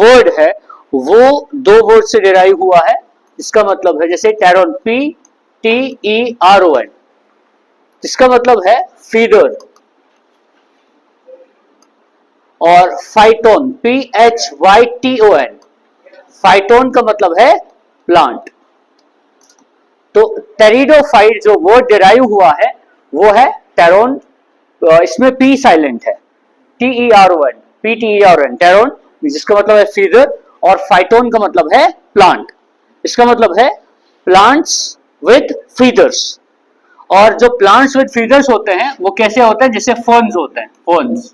Word है वो दो वर्ड से डिराइव हुआ है। इसका मतलब है जैसे टेरोन, PTERON, इसका मतलब है फीडर, और फाइटोन, PHYTON, फाइटोन का मतलब है प्लांट। तो टेरिडोफाइट जो वर्ड डिराइव हुआ है वो है टेरोन, इसमें P साइलेंट है, TERON, PTERON, टेरोन, जिसका मतलब है फीडर, और फाइटोन का मतलब है प्लांट। इसका मतलब है प्लांट्स विद फीडर्स। और जो प्लांट्स विद फीडर्स होते हैं वो कैसे होते हैं, जैसे फर्न्स होते हैं, फर्न्स,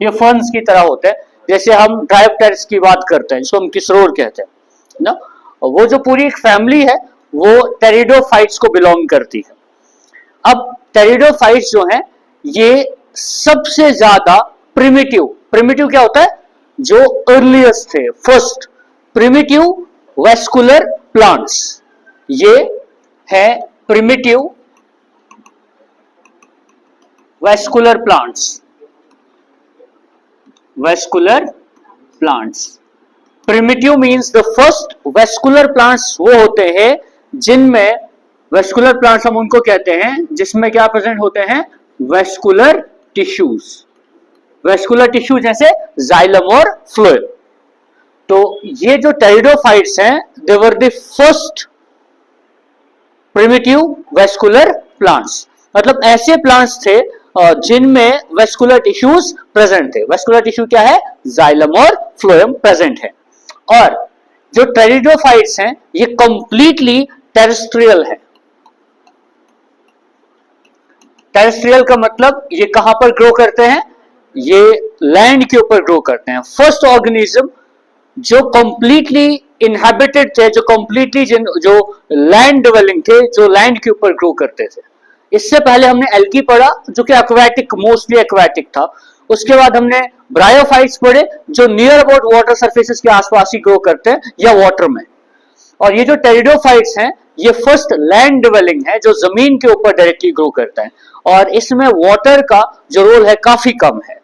ये फर्न्स की तरह होते हैं। जैसे हम ड्रायोप्टेरिस की बात करते हैं, जिसको हम किसरोर कहते हैं ना, वो जो पूरी एक फैमिली है वो टेरिडोफाइट्स को बिलोंग करती है। अब टेरिडोफाइट्स जो हैं ये सबसे ज्यादा प्रिमिटिव, प्रिमिटिव क्या होता है, जो अर्लीस्ट थे, फर्स्ट प्रिमिटिव वेस्कुलर प्लांट्स, ये है primitive vascular plants, vascular plants. Primitive means the first vascular plants वो होते हैं जिनमें, वेस्कुलर प्लांट्स हम उनको कहते हैं जिसमें क्या प्रेजेंट होते हैं, वेस्कुलर टिश्यूज, वेस्कुलर टिश्यू जैसे जाइलम और फ्लोएम। तो ये जो टेरिडोफाइट्स हैं they were the first primitive vascular plants, मतलब ऐसे प्लांट्स थे जिनमें वेस्कुलर टिश्यूज प्रेजेंट थे। वेस्कुलर टिश्यू क्या है, जाइलम और फ्लोएम प्रेजेंट है। और जो टेरिडोफाइट्स हैं ये कंप्लीटली टेरेस्ट्रियल है। टेरेस्ट्रियल का मतलब ये कहां पर ग्रो करते हैं, ये लैंड के ऊपर ग्रो करते हैं। फर्स्ट ऑर्गेनिज्म जो कंप्लीटली इनहेबिटेड थे, जो कंप्लीटली जो लैंड डिवेलिंग थे, जो लैंड के ऊपर ग्रो करते थे। इससे पहले हमने एल्गी पढ़ा जो कि एक्वेटिक, मोस्टली एक्वेटिक था। उसके बाद हमने ब्रायोफाइट्स पढ़े जो नियर अबाउट वाटर सरफेसेस के आसपास ही ग्रो करते हैं या वाटर में। और ये जो टेरिडोफाइट्स हैं ये फर्स्ट लैंड डिवेलिंग है, जो जमीन के ऊपर डायरेक्टली ग्रो करता है, और इसमें वाटर का जो रोल है काफी कम है।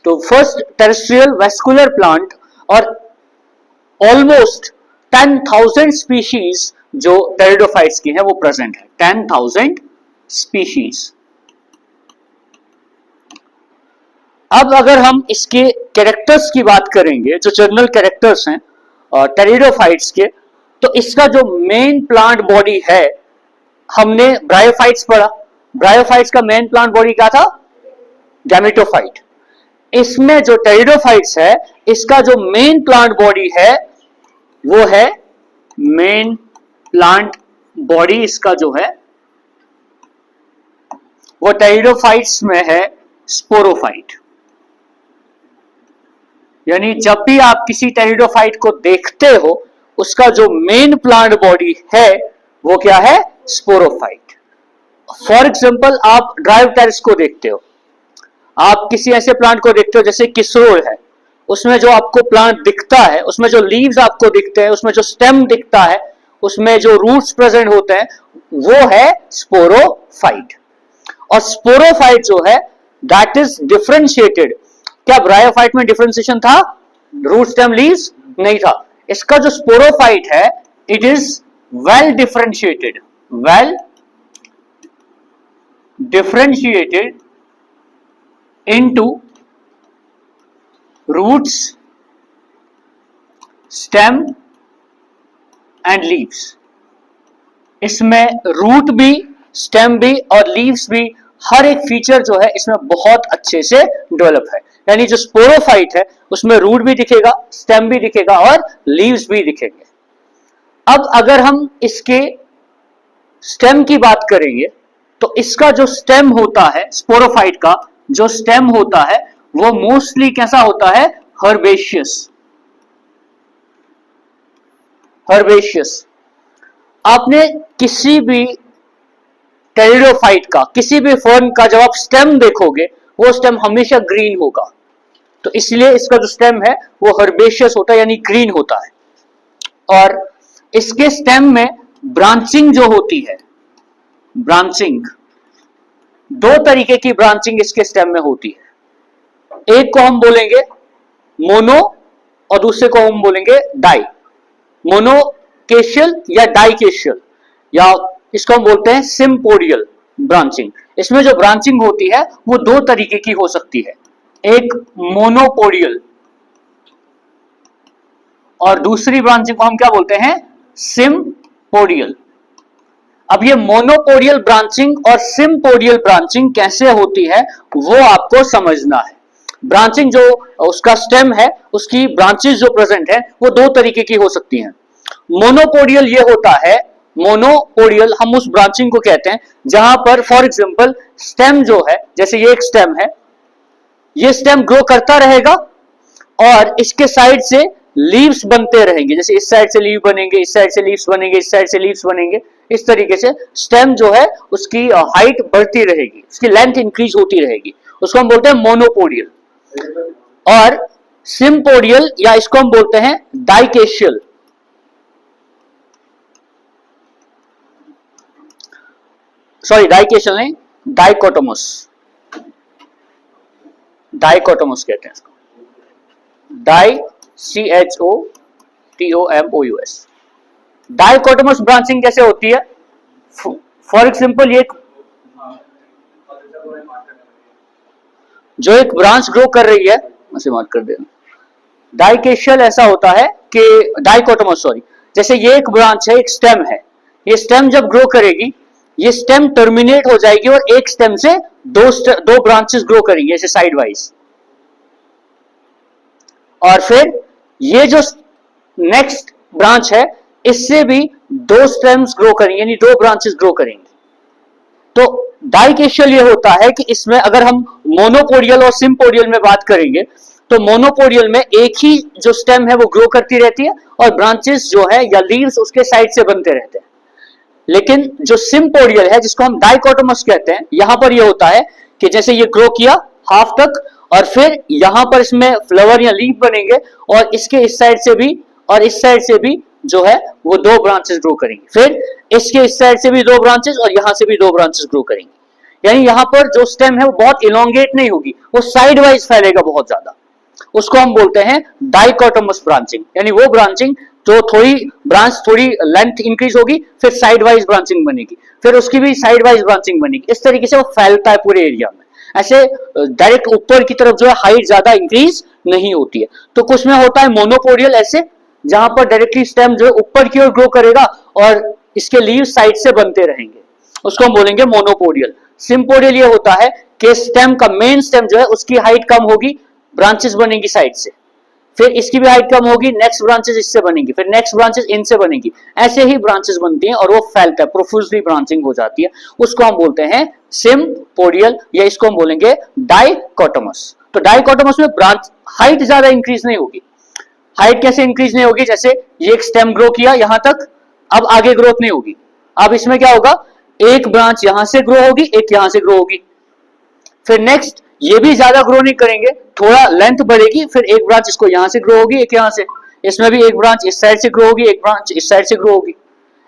तो फर्स्ट टेरेस्ट्रियल वेस्कुलर प्लांट, और ऑलमोस्ट 10,000 स्पीशीज जो टेरिडोफाइट्स की है वो प्रेजेंट है, 10,000 स्पीशीज। अब अगर हम इसके कैरेक्टर्स की बात करेंगे, जो जनरल कैरेक्टर्स हैं टेरिडोफाइट्स के, तो इसका जो मेन प्लांट बॉडी है, हमने ब्रायोफाइट्स पढ़ा, ब्रायोफाइट्स का मेन प्लांट बॉडी क्या था, गैमेटोफाइट। इसमें जो टेरिडोफाइट्स है इसका जो मेन प्लांट बॉडी है वो है, मेन प्लांट बॉडी इसका जो है वो टेरिडोफाइट्स में है स्पोरोफाइट। यानी जब भी आप किसी टेरिडोफाइट को देखते हो उसका जो मेन प्लांट बॉडी है वो क्या है, स्पोरोफाइट। फॉर एग्जांपल आप ड्रायोप्टेरिस को देखते हो, आप किसी ऐसे प्लांट को देखते हो जैसे किसरोल है, उसमें जो आपको प्लांट दिखता है, उसमें जो लीव्स आपको दिखते हैं, उसमें जो स्टेम दिखता है, उसमें जो रूट्स प्रेजेंट होते हैं वो है स्पोरोफाइट। और स्पोरोफाइट जो है दैट इज डिफरेंशिएटेड। क्या ब्रायोफाइट में डिफरेंशिएशन था, रूट स्टेम लीव्स नहीं था। इसका जो स्पोरोफाइट है it is well differentiated, well differentiated into roots, stem and leaves। इसमें रूट भी, स्टेम भी और लीव्स भी, हर एक फीचर जो है इसमें बहुत अच्छे से डेवलप है। यानी जो स्पोरोफाइट है उसमें रूट भी दिखेगा, स्टेम भी दिखेगा और लीव्स भी दिखेंगे। अब अगर हम इसके स्टेम की बात करेंगे तो इसका जो स्टेम होता है स्पोरोफाइट का, जो स्टेम होता है वो मोस्टली कैसा होता है, हर्बेशियस, हर्बेशियस। आपने किसी भी टेरिडोफाइट का, किसी भी फर्न का जब आप स्टेम देखोगे वो स्टेम हमेशा ग्रीन होगा। तो इसलिए इसका जो स्टेम है वो हर्बेशियस होता है, यानी ग्रीन होता है। और इसके स्टेम में ब्रांचिंग जो होती है, ब्रांचिंग, दो तरीके की ब्रांचिंग इसके स्टेम में होती है। एक को हम बोलेंगे मोनो और दूसरे को हम बोलेंगे डाई, मोनोकेशियल या डाइकेशियल, या इसको हम बोलते हैं सिम्पोडियल ब्रांचिंग। इसमें जो ब्रांचिंग होती है वो दो तरीके की हो सकती है, एक मोनोपोडियल और दूसरी ब्रांचिंग को हम क्या बोलते हैं, सिम्पोडियल। अब ये मोनोपोडियल ब्रांचिंग और सिम्पोडियल ब्रांचिंग कैसे होती है वो आपको समझना है। ब्रांचिंग जो उसका स्टेम है उसकी ब्रांचेस जो प्रेजेंट है वो दो तरीके की हो सकती हैं। मोनोपोडियल ये होता है, मोनोपोडियल हम उस ब्रांचिंग को कहते हैं जहां पर फॉर एग्जांपल स्टेम जो है, जैसे ये एक स्टेम है, ये स्टेम ग्रो करता रहेगा और इसके साइड से लीव्स बनते रहेंगे, जैसे इस साइड से लीव बनेंगे, इस साइड से लीव्स बनेंगे, इस साइड से लीव्स बनेंगे। इस तरीके से स्टेम जो है उसकी हाइट बढ़ती रहेगी, उसकी लेंथ इंक्रीज होती रहेगी, उसको हम बोलते हैं मोनोपोडियल। और सिम्पोडियल या इसको हम बोलते हैं डाइकेशियल। सॉरी डाइकेशियल नहीं, डाइकोटोमस, डाइकोटोमस कहते हैं इसको, डाई CHOTOMOUS। डाइकोटोमस ब्रांचिंग कैसे होती है, फॉर एग्जांपल ये जो एक ब्रांच ग्रो कर रही है, ऐसे मार्क कर देना। डाइकेशियल ऐसा होता है कि डाइकोटोमस सॉरी, जैसे ये एक ब्रांच है, एक स्टेम है, ये स्टेम जब ग्रो करेगी ये स्टेम टर्मिनेट हो जाएगी और एक स्टेम से दो ब्रांचेस ग्रो करेंगे ऐसे साइड वाइज, और फिर ये जो नेक्स्ट ब्रांच है इससे भी दो स्टेम्स ग्रो करेंगे, यानी दो ब्रांचेस ग्रो करेंगे। तो डाइकेशियल ये होता है कि इसमें अगर हम मोनोपोडियल और सिम्पोडियल में बात करेंगे तो मोनोपोडियल में एक ही जो स्टेम है वो ग्रो करती रहती है और ब्रांचेस जो है या लीव्स उसके साइड से बनते रहते हैं। लेकिन जो सिम्पोडियल है जिसको हम डाइकोटोमस कहते हैं, यहां पर ये होता है कि जैसे ये ग्रो किया हाफ तक और फिर यहां पर इसमें फ्लावर या लीफ बनेंगे और इसके इस साइड से भी और इस साइड से भी जो है वो दो ब्रांचेस ग्रो करेंगे, फिर इसके इस साइड से भी दो ब्रांचेस और यहां से भी दो ब्रांचेस ग्रो करेंगे। यानी यहां पर जो स्टेम है वो बहुत इलोंगेट नहीं होगी, वो साइड वाइज फैलेगा बहुत ज्यादा, उसको हम बोलते हैं डाइकोटोमस ब्रांचिंग। यानी वो ब्रांचिंग जो थोड़ी लेंथ इंक्रीज होगी, फिर साइड वाइज ब्रांचिंग बनेगी, फिर उसकी भी साइड वाइज ब्रांचिंग बनेगी, इस तरीके से वो फैलता है पूरे एरिया में। ऐसे डायरेक्ट ऊपर की तरफ जो है हाइट ज्यादा इंक्रीज नहीं होती है। तो कुछ में होता है मोनोपोडियल ऐसे, जहां पर डायरेक्टली स्टेम जो है ऊपर की ओर ग्रो करेगा और इसके लीव साइड से बनते रहेंगे, उसको हम बोलेंगे मोनोपोडियल। सिम्पोडियल ये होता है कि स्टेम का मेन स्टेम जो है उसकी हाइट कम होगी, ब्रांचेस बनेंगी साइड से, फिर इसकी भी हाइट कम होगी, नेक्स्ट ब्रांचेस इससे बनेंगी, फिर नेक्स्ट ब्रांचेस इनसे बनेंगी, ऐसे ही ब्रांचेस बनती हैं और वो फैलता है, प्रोफ्यूजली ब्रांचिंग हो जाती है, उसको हम बोलते हैं सिम्पोडियल या इसको हम बोलेंगे डाइकोटोमस। तो डाइकोटोमस में ब्रांच हाइट ज्यादा इंक्रीज नहीं होगी। हाइट कैसे इंक्रीज नहीं होगी, जैसे ये एक स्टेम ग्रो किया यहां तक, अब आगे ग्रोथ नहीं होगी। अब इसमें क्या होगा, एक ब्रांच यहां से ग्रो होगी, एक यहां से ग्रो होगी, फिर नेक्स्ट ये भी ज्यादा ग्रो नहीं करेंगे, थोड़ा लेंथ बढ़ेगी, फिर एक ब्रांच इसको यहां से ग्रो होगी, एक यहां से, इसमें भी एक ब्रांच इस साइड से ग्रो होगी, एक ब्रांच इस साइड से ग्रो होगी।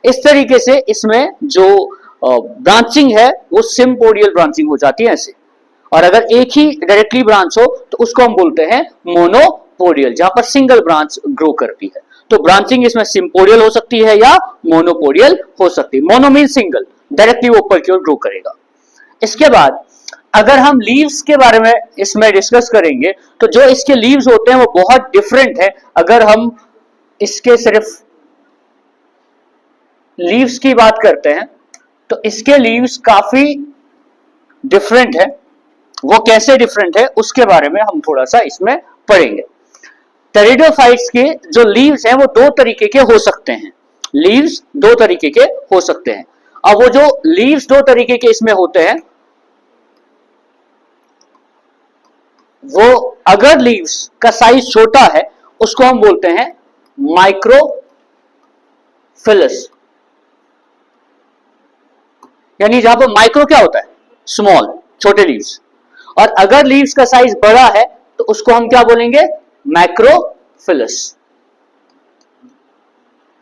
इस तरीके से इसमें जो ब्रांचिंग है वो सिम्पोडियल ब्रांचिंग हो जाती है ऐसे। और अगर एक ही डायरेक्टली ब्रांच हो तो उसको हम बोलते हैं मोनोपोडियल, जहां पर सिंगल ब्रांच ग्रो करती है। तो ब्रांचिंग इसमें सिम्पोडियल हो सकती है या मोनोपोडियल हो सकती है। मोनो मीन सिंगल, डायरेक्टली ऊपर की ओर ग्रो करेगा। इसके बाद अगर हम लीव्स के बारे में इसमें डिस्कस करेंगे तो जो इसके लीव्स होते हैं वो बहुत डिफरेंट है। अगर हम इसके सिर्फ लीव्स की बात करते हैं तो इसके लीव्स काफी डिफरेंट है। वो कैसे डिफरेंट है उसके बारे में हम थोड़ा सा इसमें पढ़ेंगे। टेरिडोफाइट्स के जो लीव्स हैं वो दो तरीके के हो सकते हैं, लीव्स दो तरीके के हो सकते हैं। अब वो जो लीव्स दो तरीके के इसमें होते हैं, वो अगर लीव्स का साइज छोटा है उसको हम बोलते हैं माइक्रोफिलस, यानी जहां पर माइक्रो क्या होता है, स्मॉल, छोटे लीव्स, और अगर लीव्स का साइज बड़ा है तो उसको हम क्या बोलेंगे, मैक्रोफिलस।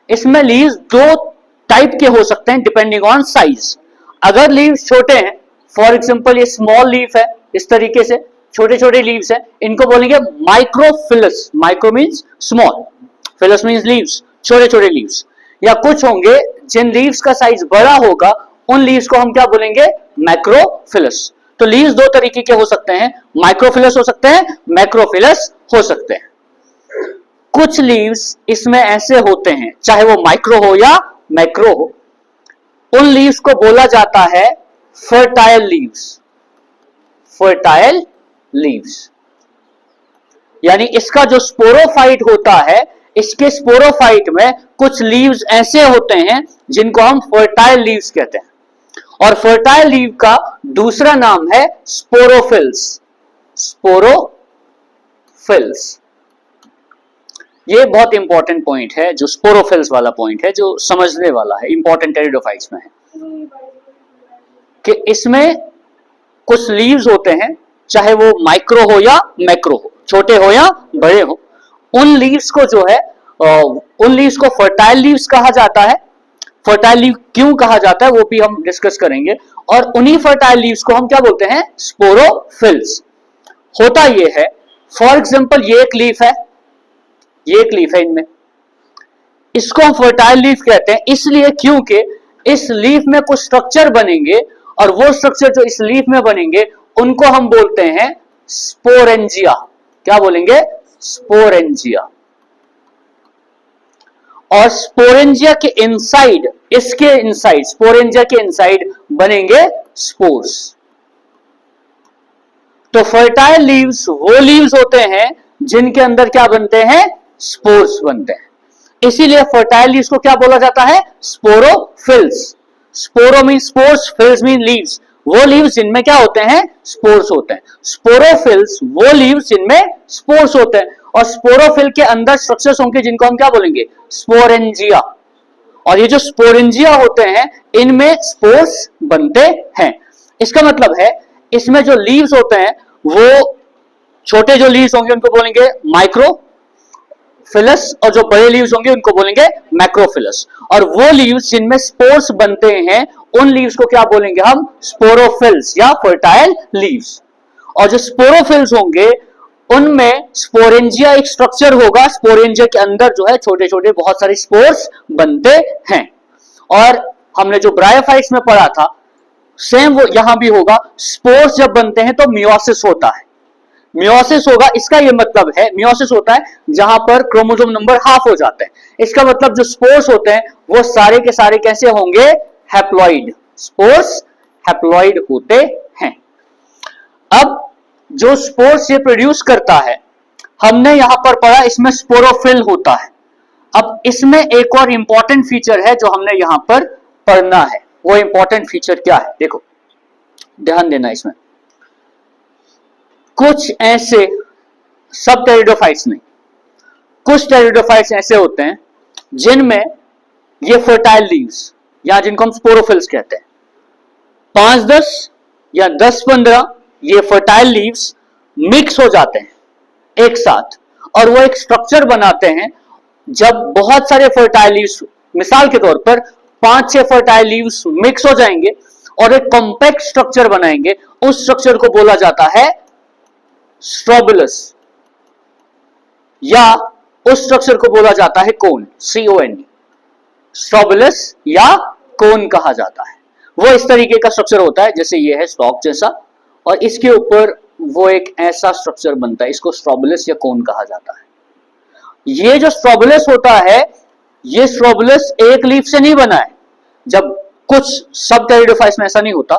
इसमें लीव्स दो टाइप के हो सकते हैं डिपेंडिंग ऑन साइज। अगर लीव्स छोटे हैं, फॉर एग्जांपल ये स्मॉल लीफ है इस तरीके से, छोटे छोटे लीव्स हैं, इनको बोलेंगे microphylls. Micro means small, phyllous means leaves, छोटे छोटे लीव्स। या कुछ होंगे जिन लीव्स का साइज बड़ा होगा, उन लीव्स को हम क्या बोलेंगे, मैक्रोफिलस। तो लीव्स दो तरीके के हो सकते हैं, माइक्रोफिलस हो सकते हैं, मैक्रोफिलस हो सकते हैं। कुछ लीव्स इसमें ऐसे होते हैं, चाहे वो माइक्रो हो या मैक्रो हो, उन लीव्स को बोला जाता है फर्टाइल लीव्स। फर्टाइल लीव्स यानी इसका जो स्पोरोफाइट होता है, इसके स्पोरोफाइट में कुछ लीव्स ऐसे होते हैं जिनको हम फर्टाइल लीव्स कहते हैं। और फर्टाइल लीव का दूसरा नाम है स्पोरोफिल्स। स्पोरोफिल्स, ये बहुत इंपॉर्टेंट पॉइंट है, जो स्पोरोफिल्स वाला पॉइंट है, जो समझने वाला है, इंपॉर्टेंट टेरिडोफाइट्स में है कि इसमें कुछ लीव्स होते हैं, चाहे वो माइक्रो हो या मैक्रो हो, छोटे हो या बड़े हो, उन लीव्स को जो है, उन लीव्स को फर्टाइल लीव्स कहा जाता है। फर्टाइल लीव क्यों कहा जाता है वो भी हम डिस्कस करेंगे। और उन्हीं फर्टाइल लीव्स को हम क्या बोलते हैं, स्पोरोफिल्स। होता ये है, फॉर एग्जांपल ये एक लीफ है, ये एक लीफ है, इनमें इसको हम फर्टाइल लीफ कहते हैं, इसलिए क्योंकि इस लीफ में कुछ स्ट्रक्चर बनेंगे, और वो स्ट्रक्चर जो इस लीफ में बनेंगे उनको हम बोलते हैं स्पोरेंजिया। क्या बोलेंगे, स्पोरेंजिया। और स्पोरेंजिया के इनसाइड, इसके इनसाइड, स्पोरेंजिया के इनसाइड बनेंगे स्पोर्स। तो फर्टाइल लीव्स वो लीव्स होते हैं जिनके अंदर क्या बनते हैं, स्पोर्स बनते हैं। इसीलिए फर्टाइल लीव्स को क्या बोला जाता है, sporophylls. स्पोरो mean spores, फिल्स mean leaves. वो लीव्स जिनमें क्या होते हैं, स्पोर्स होते हैं। स्पोरोफिल्स वो लीव्स जिनमें स्पोर्स होते हैं। और स्पोरोफिल के अंदर स्ट्रक्चर्स होंगे जिनको हम क्या बोलेंगे, स्पोरेंजिया। और ये जो स्पोरेंजिया होते हैं, इनमें स्पोर्स बनते हैं। इसका मतलब है इसमें जो लीव्स होते हैं, वो छोटे जो लीव्स होंगे उनको बोलेंगे माइक्रोफिलस, और जो बड़े लीव्स होंगे उनको बोलेंगे मैक्रोफिलस। और वो लीव्स जिनमें स्पोर्स बनते हैं, उन लीव्स को क्या बोलेंगे हम, स्पोरोफिल्स या फर्टाइल लीव्स। और जो स्पोरोफिल्स होंगे उनमें स्पोरेंजिया एक स्ट्रक्चर होगा, स्पोरेंजिया के अंदर जो है छोटे छोटे बहुत सारे स्पोर्स बनते हैं। और हमने जो ब्रायोफाइट्स में पढ़ा था, सेम वो यहां भी होगा। स्पोर्स जब बनते हैं तो मियोसिस होता है, मियोसिस होगा। इसका ये मतलब है, मियोसिस होता है जहां पर क्रोमोसोम नंबर हाफ हो जाते हैं। इसका मतलब जो स्पोर्स होते हैं वो सारे के सारे कैसे होंगे, हैप्लॉइड। स्पोर्स हैप्लॉइड होते हैं। अब जो स्पोर्स ये प्रोड्यूस करता है, हमने यहां पर पढ़ा इसमें स्पोरोफिल होता है। अब इसमें एक और इंपॉर्टेंट फीचर है जो हमने यहां पर पढ़ना है। वो इंपॉर्टेंट फीचर क्या है, देखो ध्यान देना। इसमें कुछ ऐसे सब टेरिडोफाइट्स नहीं, कुछ टेरिडोफाइट्स ऐसे होते हैं जिनमें ये फर्टाइल लीव्स, या जिनको हम स्पोरोफिल्स कहते हैं, 5-10 या 10-15 ये फर्टाइल लीव्स मिक्स हो जाते हैं एक साथ, और वो एक स्ट्रक्चर बनाते हैं। जब बहुत सारे फर्टाइल लीव्स, मिसाल के तौर पर 5-6 फर्टाइल लीव्स मिक्स हो जाएंगे और एक कॉम्पैक्ट स्ट्रक्चर बनाएंगे, उस स्ट्रक्चर को बोला जाता है स्ट्रोबुलस, या उस स्ट्रक्चर को बोला जाता है कोन, CON। स्ट्रोबुलस या कोन कहा जाता है। वो इस तरीके का स्ट्रक्चर होता है, जैसे ये है स्टॉक जैसा, और इसके ऊपर वो एक ऐसा स्ट्रक्चर बनता है, इसको स्ट्रोबुलस या कोन कहा जाता है। ये जो स्ट्रोबुलस होता है, ये स्ट्रोबुलस एक लीफ से नहीं बना है। जब कुछ सब टेरिडोफाइट्स में ऐसा नहीं होता,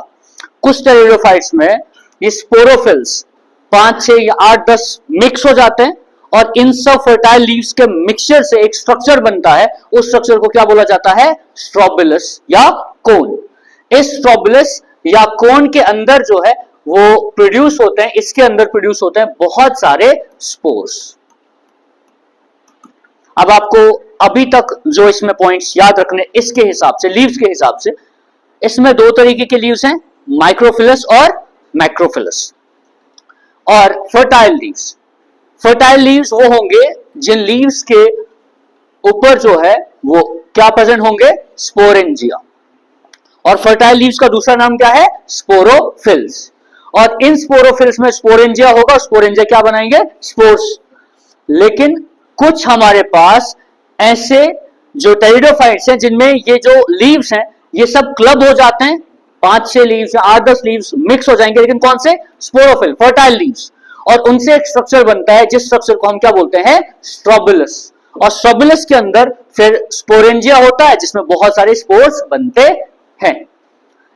कुछ टेरिडोफाइट्स में ये स्पोरोफिल्स 5-6 या 8-10 मिक्स हो जाते हैं, और इन सब फर्टाइल लीव्स के मिक्सचर से एक स्ट्रक्चर बनता है। उस स्ट्रक्चर को क्या बोला जाता है, स्ट्रोबुलस या कोन। इस स्ट्रोबुलस या कोन के अंदर जो है वो प्रोड्यूस होते हैं, इसके अंदर प्रोड्यूस होते हैं बहुत सारे स्पोर्स। अब आपको अभी तक जो इसमें पॉइंट्स याद रखने, इसके हिसाब से, लीव्स के हिसाब से, इसमें दो तरीके के लीव्स हैं, माइक्रोफिलस और मैक्रोफिलस। और फर्टाइल लीव्स, फर्टाइल लीव्स वो होंगे जिन लीव्स के ऊपर जो है वो क्या प्रेजेंट होंगे, स्पोरेंजिया। और फर्टाइल लीव्स का दूसरा नाम क्या है, स्पोरोफिल्स। और इन स्पोरोफिल्स में स्पोरेंजिया होगा, स्पोरेंजिया क्या बनाएंगे, स्पोर्स। लेकिन कुछ हमारे पास ऐसे जो टेरिडोफाइट्स हैं जिनमें ये जो लीव्स हैं ये सब क्लब हो जाते हैं, 5-6 लीव्स या 8-10 लीव्स मिक्स हो जाएंगे, लेकिन कौन से, स्पोरोफिल, फर्टाइल लीव्स, और उनसे एक स्ट्रक्चर बनता है जिस स्ट्रक्चर को हम क्या बोलते हैं, स्ट्रोबिलस। और स्ट्रोबिलस के अंदर फिर स्पोरेंजिया होता है जिसमें बहुत सारे स्पोर्स बनते हैं।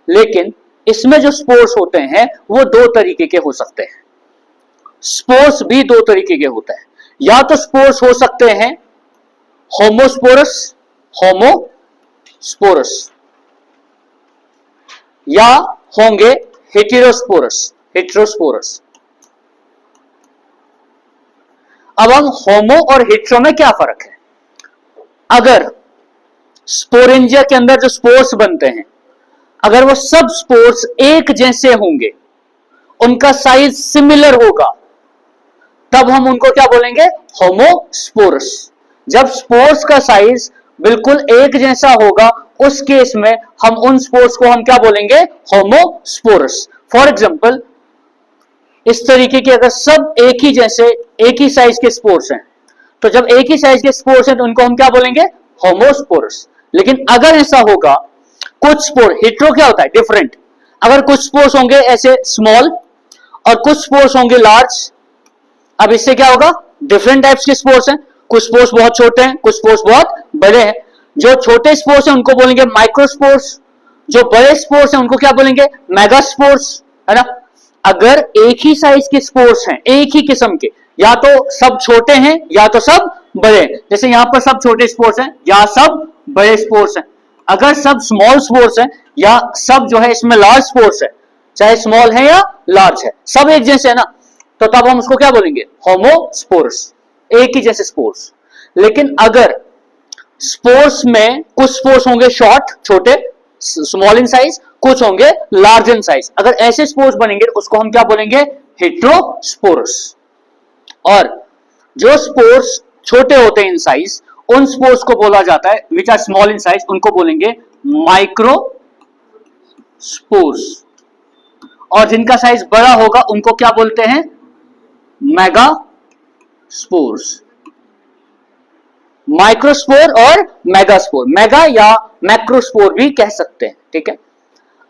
लेकिन इसमें जो स्पोर्स होते हैं वो दो तरीके के हो सकते हैं, स्पोर्स भी दो तरीके के होते हैं। या तो स्पोर्स हो सकते हैं होमोस्पोरस, होमोस्पोरस, या होंगे हेटेरोस्पोरस, हेटेरोस्पोरस। अब हम होमो और हेटेरो में क्या फर्क है, अगर स्पोरेंजिया के अंदर जो स्पोर्स बनते हैं अगर वो सब स्पोर्स एक जैसे होंगे, उनका साइज सिमिलर होगा, तब हम उनको क्या बोलेंगे, होमोस्पोरस। जब स्पोर्स का साइज बिल्कुल एक जैसा होगा उस केस में हम उन स्पोर्स को हम क्या बोलेंगे, होमोस्पोरस। फॉर एग्जांपल इस तरीके के अगर सब एक ही जैसे एक ही साइज के स्पोर्स हैं, तो जब एक ही साइज के स्पोर्स हैं तो उनको हम क्या बोलेंगे, होमोस्पोरस। लेकिन अगर ऐसा होगा कुछ स्पोर, हेटेरो क्या होता है, डिफरेंट, अगर कुछ स्पोर्स होंगे ऐसे स्मॉल और कुछ स्पोर्स होंगे लार्ज, अब इससे क्या होगा, डिफरेंट टाइप्स के स्पोर्स हैं, कुछ स्पोर्स बहुत छोटे हैं, कुछ स्पोर्स बहुत बड़े हैं। जो छोटे स्पोर्स हैं उनको बोलेंगे माइक्रोस्पोर्स, जो बड़े स्पोर्स हैं उनको क्या बोलेंगे, मेगास्पोर्स, है ना। अगर एक ही साइज के स्पोर्स हैं, एक ही किस्म के, या तो सब छोटे हैं या तो सब बड़े हैं, जैसे यहां पर सब छोटे स्पोर्स हैं या सब बड़े स्पोर्स हैं। अगर सब स्मॉल स्पोर्स हैं या सब जो है इसमें लार्ज स्पोर्स है, चाहे स्मॉल है या लार्ज है, सब एक जैसे है ना, तो तब हम उसको क्या बोलेंगे, होमोस्पोरस, एक ही जैसे स्पोर्स। लेकिन अगर स्पोर्स में कुछ स्पोर्स होंगे शॉर्ट, छोटे, स्मॉल इन साइज, कुछ होंगे लार्ज इन साइज, अगर ऐसे स्पोर्स बनेंगे उसको हम क्या बोलेंगे, हेटेरोस्पोरस। और जो स्पोर्स छोटे होते हैं इन साइज, उन स्पोर्स को बोला जाता है which are small in size, उनको बोलेंगे माइक्रोस्पोर्स। और जिनका साइज बड़ा होगा उनको क्या बोलते हैं, मेगास्पोर्स। माइक्रोस्पोर और मेगास्पोर, मेगा या मैक्रोस्पोर भी कह सकते हैं, ठीक है।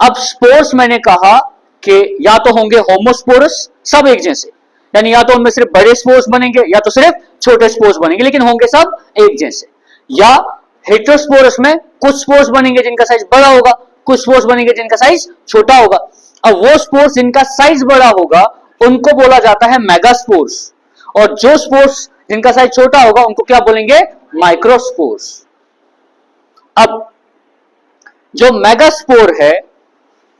अब स्पोर्स मैंने कहा कि या तो होंगे होमोस्पोरस, सब एक जैसे, यानी या तो उनमें सिर्फ बड़े स्पोर्स बनेंगे या तो सिर्फ छोटे स्पोर्स बनेंगे, लेकिन होंगे सब एक जैसे। या हेटेरोस्पोरस में कुछ स्पोर्स बनेंगे जिनका साइज बड़ा होगा, कुछ स्पोर्स बनेंगे जिनका साइज छोटा होगा। अब वो स्पोर्स जिनका साइज बड़ा होगा उनको बोला जाता है मेगास्पोर्स, और जो स्पोर्स जिनका साइज छोटा होगा उनको क्या बोलेंगे, माइक्रोस्पोर्स। अब जो मेगास्पोर है,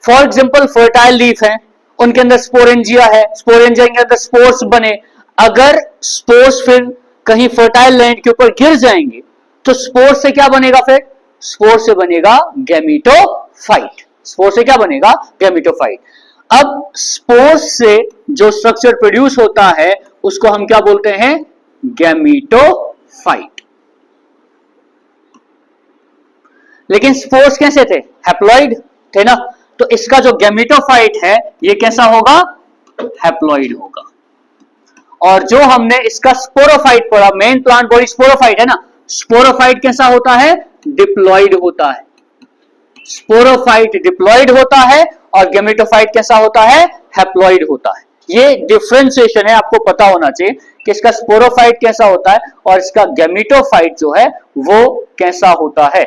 फॉर एग्जांपल फर्टाइल लीफ है, उनके अंदर स्पोरेंजिया है, स्पोरेंजिया के अंदर स्पोर्स बने, अगर स्पोर्स फिर कहीं फर्टाइल लैंड के ऊपर गिर जाएंगे तो स्पोर से क्या बनेगा, फिर स्पोर से बनेगा गैमीटोफाइट, स्पोर से क्या बनेगा, गैमीटोफाइट। अब स्पोर से जो स्ट्रक्चर प्रोड्यूस होता है उसको हम क्या बोलते हैं, गैमीटोफाइट। लेकिन स्पोर्स कैसे थे, हैप्लॉइड थे ना, तो इसका जो गैमीटोफाइट है ये कैसा होगा, हैप्लॉइड होगा। और जो हमने इसका स्पोरोफाइट पढ़ा, मेन प्लांट बॉडी स्पोरोफाइट है ना, स्पोरोफाइट कैसा होता है, डिप्लॉइड होता है। स्पोरोफाइट डिप्लॉइड होता है और गैमेटोफाइट कैसा होता है, हैप्लॉइड होता है। ये डिफरेंशिएशन है, आपको पता होना चाहिए कि इसका स्पोरोफाइट कैसा होता है और इसका गैमेटोफाइट जो है वो कैसा होता है।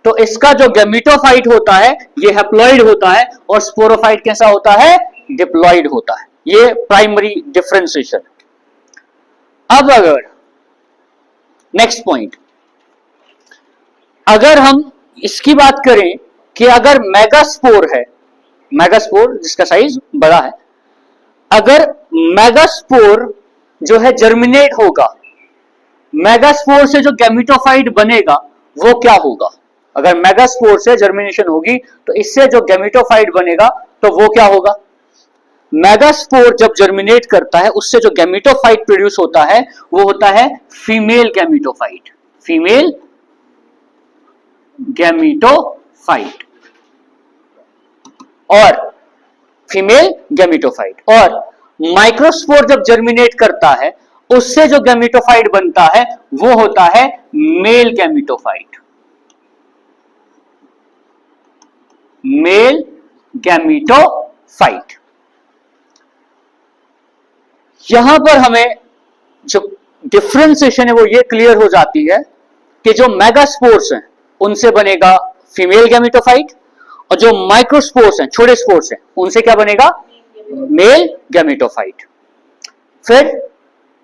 तो इसका जो गैमेटोफाइट होता है ये हैप्लॉइड होता है और स्पोरोफाइट कैसा होता है, डिप्लॉइड होता है। ये प्राइमरी डिफरेंशिएशन। अब अगर नेक्स्ट पॉइंट, अगर हम इसकी बात करें कि अगर मेगास्पोर है, मेगास्पोर जिसका साइज बड़ा है, अगर मेगास्पोर जो है जर्मिनेट होगा, मेगास्पोर से जो गैमेटोफाइट बनेगा वो क्या होगा, अगर मेगास्पोर से जर्मिनेशन होगी तो इससे जो गैमेटोफाइट बनेगा तो वो क्या होगा, मेगास्पोर जब जर्मिनेट करता है उससे जो गैमेटोफाइट प्रोड्यूस होता है वो होता है फीमेल गैमेटोफाइट, फीमेल गैमेटोफाइट। और फीमेल गैमेटोफाइट। और माइक्रोस्पोर जब जर्मिनेट करता है उससे जो गैमेटोफाइट बनता है वो होता है मेल गैमेटोफाइट। Male gametophyte. यहां पर हमें जो डिफरेंशिएशन है वो ये क्लियर हो जाती है कि जो मेगास्पोर्स हैं उनसे बनेगा फीमेल गैमेटोफाइट, और जो माइक्रोस्पोर्स हैं, छोटे स्पोर्स हैं, उनसे क्या बनेगा? Male gametophyte. फिर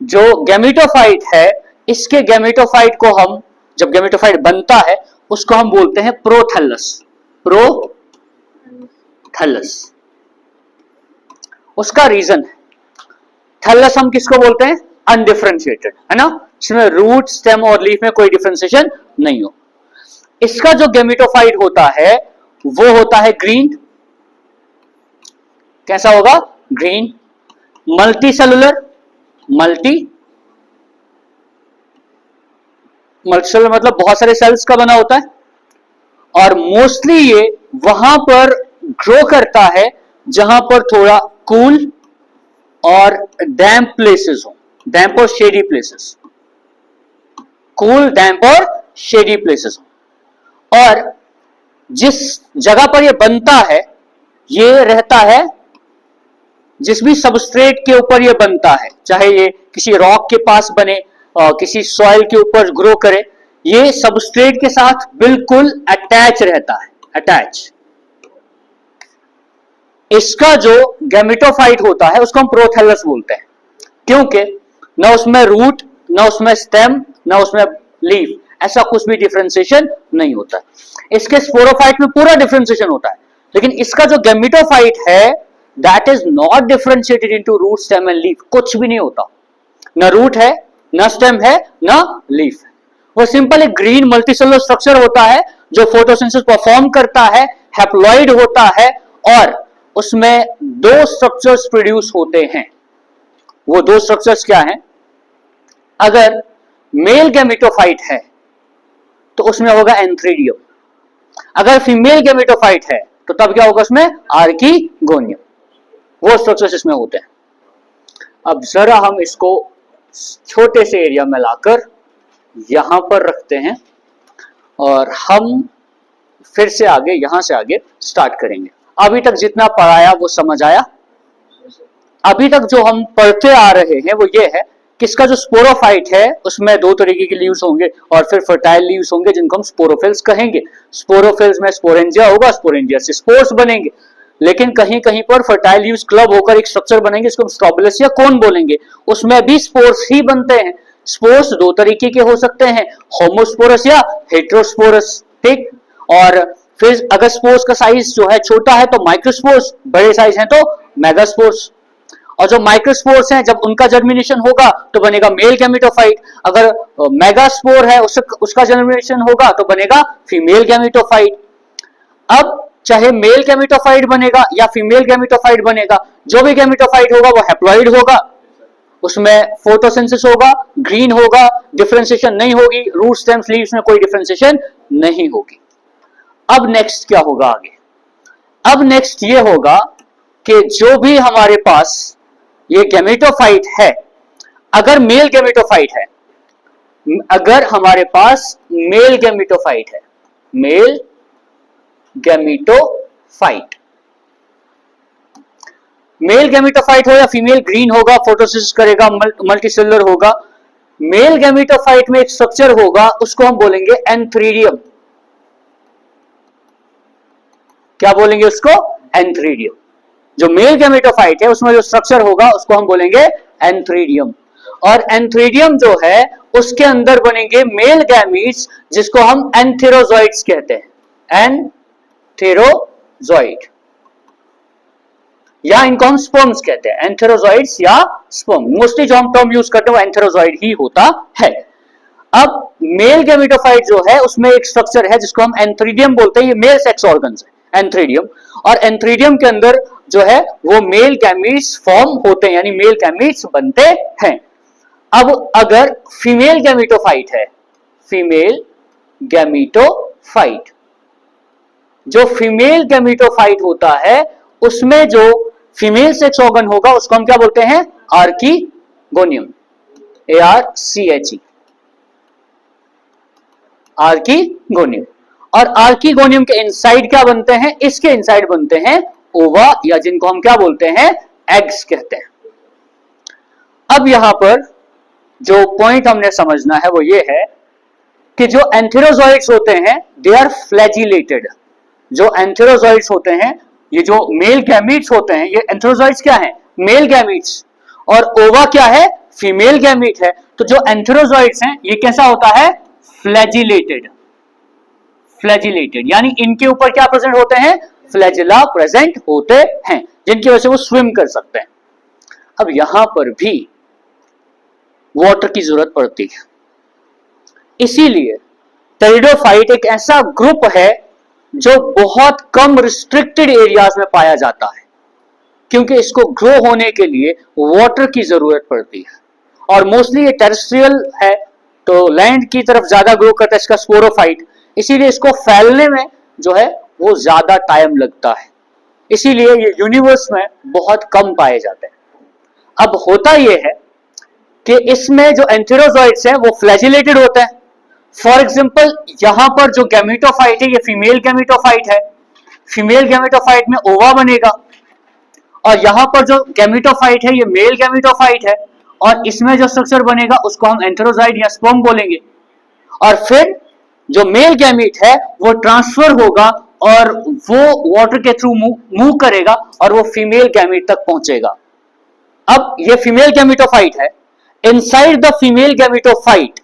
जो गैमेटोफाइट है, इसके गैमेटोफाइट को हम, जब गैमेटोफाइट बनता है उसको हम बोलते हैं प्रोथैलस। प्रोथैलस। उसका रीजन है, थैलस हम किसको बोलते हैं? अनडिफरेंशिएटेड, है ना, इसमें रूट, स्टेम और लीफ में कोई डिफरेंशिएशन नहीं हो। इसका जो गैमेटोफाइट होता है वो होता है ग्रीन। कैसा होगा? ग्रीन। मल्टी सेलुलर, मल्टीसेलुलर मतलब बहुत सारे सेल्स का बना होता है, और मोस्टली ये वहां पर ग्रो करता है जहां पर थोड़ा कूल और डैम्प प्लेसेस हो, डैम्प और शेडी प्लेसेस, कूल, डैम्प और शेडी प्लेसेस हो। और जिस जगह पर ये बनता है ये रहता है, जिस भी सबस्ट्रेट के ऊपर ये बनता है, चाहे ये किसी रॉक के पास बने और किसी सॉइल के ऊपर ग्रो करे, ये सबस्ट्रेट के साथ बिल्कुल अटैच रहता है, अटैच। इसका जो गैमेटोफाइट होता है उसको हम प्रोथैलस बोलते हैं, क्योंकि ना उसमें रूट, ना उसमें स्टेम, ना उसमें लीफ, ऐसा कुछ भी डिफरेंशिएशन नहीं होता। इसके स्पोरोफाइट में पूरा डिफरेंशिएशन होता है, लेकिन इसका जो गैमेटोफाइट है that is not differentiated into root, stem and leaf. कुछ भी नहीं होता, ना रूट है, ना स्टेम है, ना लीफ है। वो सिंपल एक ग्रीन मल्टीसेलुलर स्ट्रक्चर होता है जो फोटोसिंथेसिस परफॉर्म करता है, हैप्लॉइड होता है, और उसमें दो स्ट्रक्चर्स प्रोड्यूस होते हैं। वो दो स्ट्रक्चर्स क्या हैं? अगर मेल गैमेटोफाइट है तो उसमें होगा एंथ्रीडियम, अगर फीमेल गैमेटोफाइट है तो तब क्या होगा? उसमें आर्किगोनियम। वो स्ट्रक्चर्स इसमें होते हैं। अब जरा हम इसको छोटे से एरिया में लाकर यहां पर रखते हैं और हम फिर से आगे, यहां से आगे स्टार्ट करेंगे। अभी तक जितना पढ़ाया वो समझ आया? अभी तक जो हम पढ़ते आ रहे हैं वो ये है कि इसका जो स्पोरोफाइट है उसमें दो तरीके के लीव्स होंगे और फिर फर्टाइल लीव्स होंगे जिनको हम स्पोरोफिल्स कहेंगे। स्पोरोफिल्स में स्पोरेंजिया होगा, स्पोरेंजिया से स्पोर्स बनेंगे, लेकिन कहीं कहीं पर फर्टाइल लीव्स क्लब होकर एक स्ट्रक्चर बनेंगे, इसको हम स्ट्रोबिलस या कोन बोलेंगे। उसमें भी स्पोर्स ही बनते हैं। स्पोर्स दो तरीके के हो सकते हैं, होमोस्पोरस या हेटेरोस्पोरस, ठीक। और फिर अगर स्पोर्स का साइज जो है छोटा है तो माइक्रोस्पोर्स, बड़े साइज है तो मेगास्पोर्स। और जो माइक्रोस्पोर्स हैं जब उनका जर्मिनेशन होगा तो बनेगा मेल गैमेटोफाइट, अगर मेगास्पोर है उसका जर्मिनेशन होगा तो बनेगा फीमेल गैमेटोफाइट। अब चाहे मेल गैमेटोफाइट बनेगा या फीमेल गैमेटोफाइट बनेगा, जो भी गैमेटोफाइट होगा वो हैप्लॉइड होगा, उसमें फोटोसिंथेसिस होगा, ग्रीन होगा, डिफरेंशिएशन नहीं होगी, रूट, स्टेम्स, लीव्स में कोई डिफरेंशिएशन नहीं होगी। अब नेक्स्ट क्या होगा आगे? अब नेक्स्ट ये होगा कि जो भी हमारे पास ये गैमेटोफाइट है, अगर मेल गैमेटोफाइट है, अगर हमारे पास मेल गैमेटोफाइट है, मेल गैमेटोफाइट, मेल गैमेटोफाइट हो या फीमेल, ग्रीन होगा, फोटोसिंथेसिस करेगा, मल्टीसेलुलर होगा। मेल गैमेटोफाइट में एक स्ट्रक्चर होगा, उसको हम बोलेंगे एंथ्रीडियम। क्या बोलेंगे उसको? एंथ्रीडियम। जो मेल गैमेटोफाइट है उसमें जो स्ट्रक्चर होगा उसको हम बोलेंगे एंथ्रीडियम। और एंथ्रीडियम जो है उसके अंदर बनेंगे मेल गैमीट्स जिसको हम एंथेरोजॉइड्स कहते हैं, एंथेरोजॉइड, या इनको हम स्पर्म्स कहते हैं, एंथेरोजॉइड्स या स्पर्म। मोस्टली जो हम टर्म यूज करते हैं वो एंथेरोजॉइड ही होता है। अब मेल गैमेटोफाइट जो है उसमें एक स्ट्रक्चर है जिसको हम एंथ्रीडियम बोलते हैं, ये मेल सेक्स ऑर्गन्स है एंथ्रीडियम, और एंथ्रीडियम के अंदर जो है वो मेल गैमीट्स फॉर्म होते हैं, यानी मेल गैमीट्स बनते हैं। अब अगर फीमेल गैमेटोफाइट है, फीमेल गैमेटोफाइट, जो फीमेल गैमेटोफाइट होता है उसमें जो फीमेल सेक्स ऑर्गन होगा उसको हम क्या बोलते हैं? Archegonium, ARCHE, archegonium. और आर्कीगोनियम के इनसाइड क्या बनते हैं? इसके इनसाइड बनते हैं ओवा, या जिनको हम क्या बोलते हैं? एग्स कहते हैं। अब यहां पर जो पॉइंट हमने समझना है वो ये है कि जो एंथेरोजॉइड्स होते हैं दे आर फ्लैजिलेटेड। जो एंथेरोजॉइड्स होते हैं, ये जो मेल गैमीट्स होते हैं, ये एंथेरोजॉइड्स क्या है? Male gametes. और ओवा क्या है? फीमेल गैमीट है। तो जो एंथेरोजॉइड्स हैं ये कैसा होता है? फ्लैजिलेटेड। फ्लैजिलेटेड यानी इनके ऊपर क्या प्रेजेंट होते हैं? फ्लैजिला प्रेजेंट होते हैं, जिनकी वजह से वो स्विम कर सकते हैं। अब यहां पर भी वाटर की जरूरत पड़ती है, इसीलिए टेरिडोफाइट एक ऐसा ग्रुप है जो बहुत कम रिस्ट्रिक्टेड एरियाज में पाया जाता है, क्योंकि इसको ग्रो होने के लिए वाटर की जरूरत पड़ती है। और मोस्टली ये टेरेस्ट्रियल है, तो लैंड की तरफ ज्यादा ग्रो करता है इसका स्पोरोफाइट, इसीलिए इसको फैलने में जो है वो ज्यादा टाइम लगता है, इसीलिए ये यूनिवर्स में बहुत कम पाए जाते हैं। अब होता यह है कि इसमें जो एंथेरोजॉइड्स हैं वो फ्लैजिलेटेड होते हैं। फॉर एग्जांपल यहां पर जो गैमेटोफाइट है ये फीमेल गैमेटोफाइट है, फीमेल गैमेटोफाइट में ओवा बनेगा। और यहां पर जो गैमेटोफाइट है ये मेल गैमेटोफाइट है, और इसमें जो स्ट्रक्चर बनेगा उसको हम एंथेरोजॉइड या स्पर्म बोलेंगे। और फिर जो मेल गैमीट है वो ट्रांसफर होगा और वो वाटर के थ्रू मूव करेगा और वो फीमेल गैमीट तक पहुंचेगा। अब ये फीमेल गैमेटोफाइट है, इनसाइड द फीमेल गैमेटोफाइट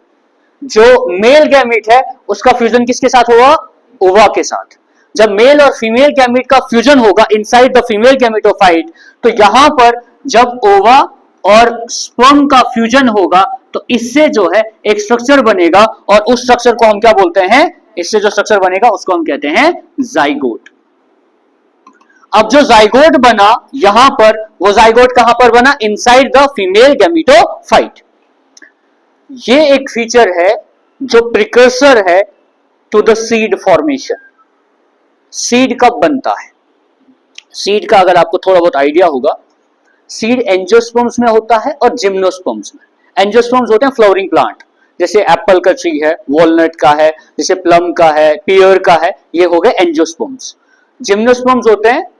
जो मेल गैमीट है उसका फ्यूजन किसके साथ होगा? ओवा के साथ। जब मेल और फीमेल गैमीट का फ्यूजन होगा इनसाइड द फीमेल गैमेटोफाइट, तो यहां पर जब ओवा और स्पर्म का फ्यूजन होगा तो इससे जो है एक स्ट्रक्चर बनेगा, और उस स्ट्रक्चर को हम क्या बोलते हैं? इससे जो स्ट्रक्चर बनेगा उसको हम कहते हैं जाइगोट। अब जो जाइगोट बना यहां पर, वो जाइगोट कहां पर बना? Inside the female gametophyte. ये एक फीचर है जो प्रिकर्सर है to the seed formation. Seed कब बनता है? सीड का अगर आपको थोड़ा बहुत आइडिया होगा, सीड एंजियोस्पर्म्स में होता है और जिम्नोस्पर्म्स में। एंजियोस्पर्म्स होते हैं फ्लावरिंग प्लांट, जैसे एप्पल का ट्री है, वॉलनट का है, जैसे प्लम का है, पियर का है, ये हो गए एंजियोस्पर्म्स। जिम्नोस्पर्म्स होते हैं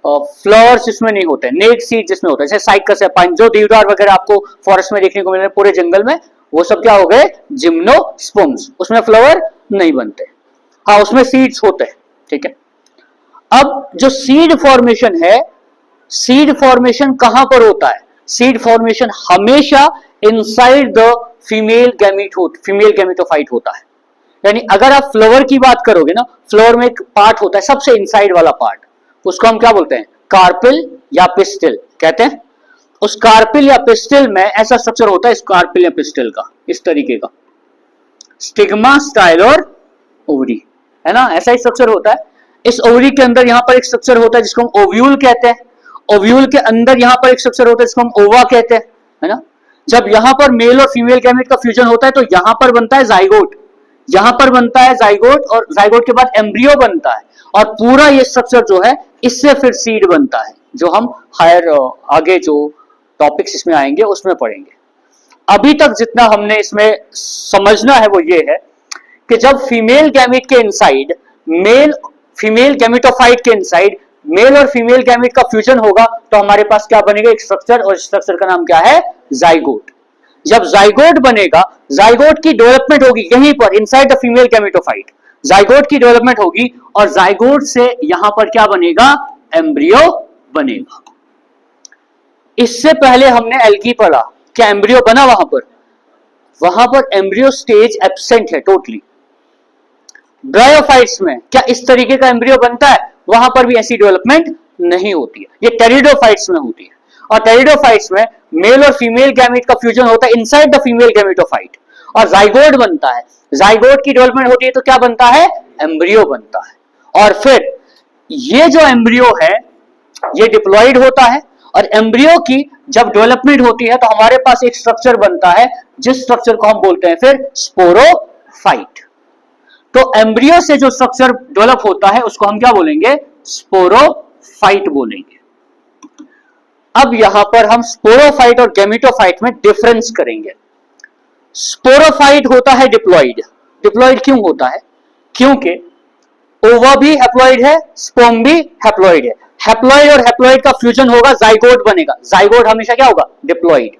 फ्लावर्स जिसमें नहीं होते, नेट सीड जिसमें होता है, जैसे साइकस है, पाइन, जो देवदार वगैरह आपको फॉरेस्ट में देखने को मिल रहे हैं पूरे जंगल में, वो सब क्या हो गए? जिम्नोस्पर्म्स। उसमें फ्लावर नहीं बनते, हाँ उसमें सीड्स होते हैं, ठीक है। अब जो सीड फॉर्मेशन है, सीड फॉर्मेशन कहां पर होता है? सीड फॉर्मेशन हमेशा इनसाइड द फीमेल गैमेटोफाइट होता है। यानी अगर आप फ्लावर की बात करोगे ना, फ्लावर में एक पार्ट होता है सबसे इनसाइड वाला पार्ट, उसको हम क्या बोलते हैं? कार्पिल या पिस्टिल कहते हैं। उस कार्पिल या पिस्टिल में ऐसा स्ट्रक्चर होता है, इस कार्पिल या पिस्टिल का इस तरीके का, स्टिग्मा, स्टाइल और ओवरी, है ना, ऐसा ही स्ट्रक्चर होता है। इस ओवरी के अंदर यहां पर एक स्ट्रक्चर होता है जिसको हम ओव्यूल कहते हैं। ओव्यूल के अंदर यहां पर एक स्ट्रक्चर होता है जिसको हम ओवा कहते हैं, है ना। जब यहां पर मेल और फीमेल गैमेट का फ्यूजन होता है तो यहां पर बनता है जाइगोट, यहां पर बनता है जाइगोट, और जाइगोट के बाद एम्ब्रियो बनता है, और पूरा ये स्ट्रक्चर जो है इससे फिर सीड बनता है, जो हम हायर आगे जो टॉपिक्स इसमें आएंगे उसमें पढ़ेंगे। अभी तक जितना हमने इसमें समझना है वो ये है कि जब फीमेल गैमेट के इनसाइड फीमेल गैमेटोफाइट के इनसाइड मेल और फीमेल गैमेट का फ्यूजन होगा तो हमारे पास क्या बनेगा? एक स्ट्रक्चर, और स्ट्रक्चर का नाम क्या है? जाइगोट। जब जाइगोट बनेगा, जाइगोट की डेवलपमेंट होगी यहीं पर inside the female gametophyte, zygote की डेवलपमेंट होगी, और जाइगोट से यहां पर क्या बनेगा? एम्ब्रियो बनेगा। इससे पहले हमने एल्गी पढ़ा, क्या एम्ब्रियो बना वहां पर एम्ब्रियो स्टेज एब्सेंट है टोटली। ब्रायोफाइट्स में क्या इस तरीके का एम्ब्रियो बनता है? वहां पर भी ऐसी डेवलपमेंट नहीं होती है, ये टेरिडोफाइट्स में होती है। और टेरिडोफाइट्स में मेल और फीमेल गैमेट का फ्यूजन होता है इनसाइड द फीमेल गैमेटोफाइट, और जाइगोट बनता है। जाइगोट की डेवलपमेंट होती है तो क्या बनता है? एम्ब्रियो बनता है। और फिर ये जो एम्ब्रियो है ये डिप्लॉयड होता है, और एम्ब्रियो की जब डेवलपमेंट होती है तो हमारे पास एक स्ट्रक्चर बनता है जिस स्ट्रक्चर को हम बोलते हैं फिर स्पोरोफाइट। तो एम्ब्रियो से जो स्ट्रक्चर डेवलप होता है उसको हम क्या बोलेंगे? स्पोरोफाइट बोलेंगे। अब यहां पर हम स्पोरोफाइट और गैमेटोफाइट में डिफरेंस करेंगे। स्पोरोफाइट होता है डिप्लॉइड। डिप्लॉइड क्यों होता है? क्योंकि ओवा भी हैप्लॉइड है, स्पर्म भी हैप्लॉइड है। हैप्लॉइड और हैप्लॉइड का फ्यूजन होगा, जाइगोट बनेगा। जाइगोट हमेशा क्या होगा? डिप्लॉइड।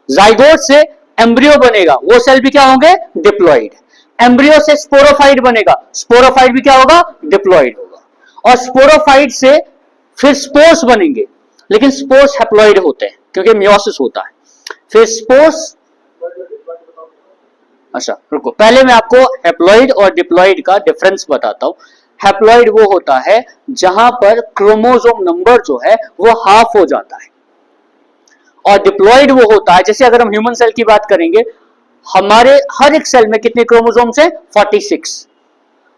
जाइगोट से एम्ब्रियो बनेगा, वो सेल भी क्या होंगे? डिप्लॉइड। एम्ब्रियो से स्पोरोफाइट बनेगा, स्पोरोफाइट भी क्या होगा? डिप्लॉइड होगा। और स्पोरोफाइट से फिर स्पोर्स बनेंगे, लेकिन स्पोर्स हैप्लॉइड होते हैं क्योंकि मियोसिस होता है। फिर स्पोर्स, अच्छा रुको, पहले मैं आपको हैप्लॉइड और डिप्लॉइड का डिफरेंस बताता हूं। हैप्लॉइड वो होता है जहां पर क्रोमोसोम नंबर जो है वो हाफ हो जाता है, और डिप्लॉइड वो होता है, जैसे अगर हम ह्यूमन सेल की बात करेंगे, हमारे हर एक सेल में कितने क्रोमोसोम्स हैं? 46।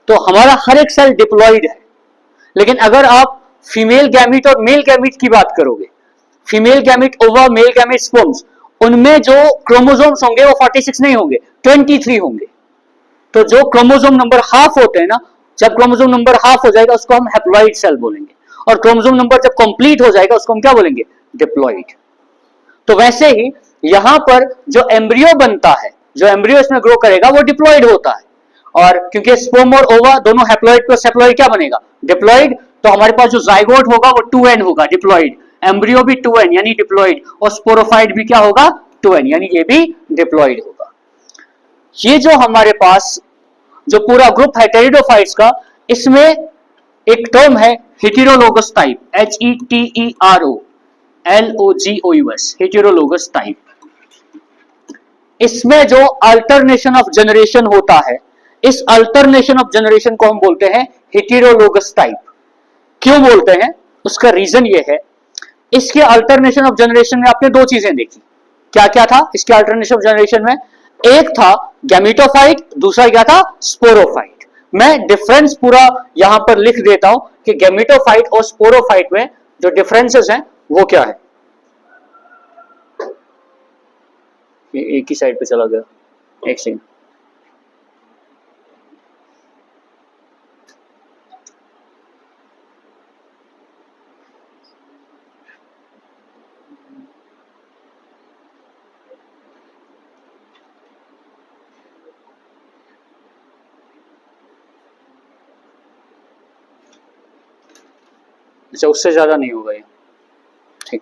तो हमारा हर एक सेल डिप्लॉइड है। लेकिन अगर आप फीमेल गैमीट और मेल गैमीट की बात करोगे, फीमेल गैमीट ओवा, मेल गैमीट स्पर्म्स, उनमें जो क्रोमोसोम्स होंगे वो 46 नहीं होंगे, 23 होंगे। तो जो क्रोमोसोम नंबर हाफ होते हैं ना, जब क्रोमोसोम नंबर हाफ हो जाएगा उसको हम हैप्लॉइड सेल बोलेंगे, और क्रोमोसोम नंबर जब कंप्लीट हो जाएगा उसको हम क्या बोलेंगे? डिप्लॉइड। तो वैसे ही यहां पर जो एम्ब्रियो बनता है, जो एम्ब्रियो इसमें ग्रो करेगा वो डिप्लॉइड होता है। और क्योंकि स्पर्म और ओवा दोनों हैप्लॉइड प्लस हैप्लॉइड क्या बनेगा? डिप्लॉइड। तो हमारे पास जो जाइगोट होगा वो 2n होगा, डिप्लॉइड। एम्ब्रियो भी 2n यानी डिप्लॉइड, और स्पोरोफाइट भी क्या होगा? 2n यानी ये भी डिप्लॉइड होगा। ये जो हमारे पास जो पूरा ग्रुप है टेरिडोफाइट्स का, इसमें एक टर्म है हेटेरोलोगस टाइप, HETEROLOGOUS, हेटेरोलोगस टाइप। इसमें जो अल्टरनेशन ऑफ जनरेशन होता है, इस अल्टरनेशन ऑफ जनरेशन को हम बोलते हैं हेटेरोलोगस टाइप। क्यों बोलते हैं? उसका रीजन ये है, इसके अल्टरनेशन ऑफ जनरेशन में आपने दो चीजें देखी। क्या क्या था इसके अल्टरनेशन ऑफ जनरेशन में? एक था गैमेटोफाइट, दूसरा क्या था? स्पोरोफाइट। मैं डिफरेंस पूरा यहां पर लिख देता हूं कि गैमेटोफाइट और स्पोरोफाइट में जो डिफरेंसेस हैं वो क्या है। ये एक ही साइड पे चला गया, एक सेकंड। अच्छा, उससे ज्यादा नहीं होगा ये, ठीक।